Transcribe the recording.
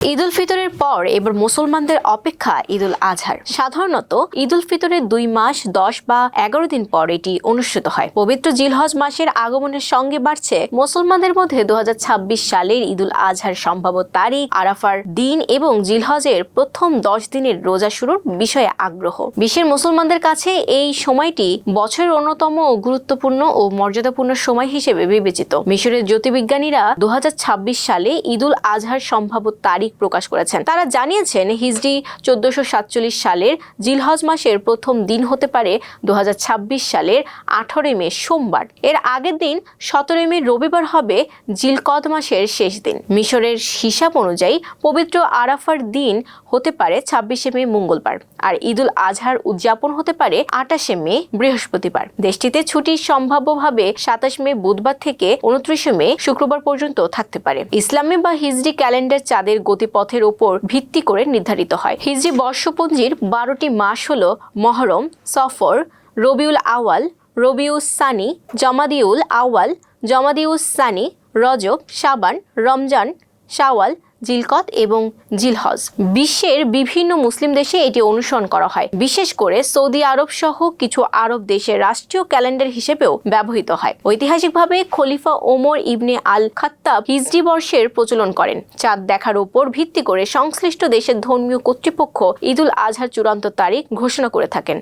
ঈদ উল ফিতরের পর এবার মুসলমানদের অপেক্ষা ঈদ উল আজহার। সাধারণত ঈদ উল ফিতরের 2 মাস 10 বা 11 দিন পর এটি অনুষ্ঠিত হয়। পবিত্র জিলহজ মাসের আগমনের সঙ্গে বাড়ছে মুসলমানদের মধ্যে 2026 সালের ঈদ উল আজহার সম্ভাব্য তারিখ, আরাফার দিন এবং জিলহজের প্রথম 10 দিনের রোজা শুরুর বিষয়ে আগ্রহ। বিশ্বের মুসলমানদের কাছে এই সময়টি বছরের অন্যতম গুরুত্বপূর্ণ ও মর্যাদাপূর্ণ সময় হিসেবে বিবেচিত। মিশরের জ্যোতির্বিজ্ঞানীরা 2026 সালে ঈদ উল আজহার সম্ভাব্য তারিখ প্রকাশ করেছেন। তারা জানিয়েছেন হিজরি 1447 সালের জিলহজ মাসের প্রথম দিন হতে পারে 2026 সালের 18 মে সোমবার। এর আগের দিন 17 মে রবিবার হবে জিলকদ মাসের শেষ দিন। মিশরের হিসাব অনুযায়ী পবিত্র আরাফার দিন হতে পারে 26 মে মঙ্গলবার, আর ঈদ উল আজহার উদযাপন হতে পারে 28 মে বৃহস্পতিবার। দেশটিতে ছুটি সম্ভাব্যভাবে 27 মে বুধবার থেকে 29 মে শুক্রবার পর্যন্ত থাকতে পারে। ইসলামী বা হিজরি ক্যালেন্ডার চাঁদের গতিপথের উপর ভিত্তি করে নির্ধারিত হয়। হিজরি বর্ষপঞ্জির 12টি মাস হল মহরম, সফর, রবিউল আওয়াল, রবিউস সানি, জমাদিউল আওয়াল, জমাদিউস সানি, রজব, শাবান, রমজান, শাওয়াল, জিলকদ এবং জিলহজ। বিশ্বের বিভিন্ন মুসলিম দেশে এটি অনুসরণ করা হয়। বিশেষ করে সৌদি আরব সহ কিছু আরব দেশের রাষ্ট্রীয় ক্যালেন্ডার হিসেবেও ব্যবহৃত হয়। ঐতিহাসিকভাবে খলিফা ওমর ইবনে আল খাত্তাব হিজরি বর্ষের প্রচলন করেন। চাঁদ দেখার উপর ভিত্তি করে সংশ্লিষ্ট দেশের ধর্মীয় কর্তৃপক্ষ ঈদ উল আজহার চূড়ান্ত তারিখ ঘোষণা করে থাকেন।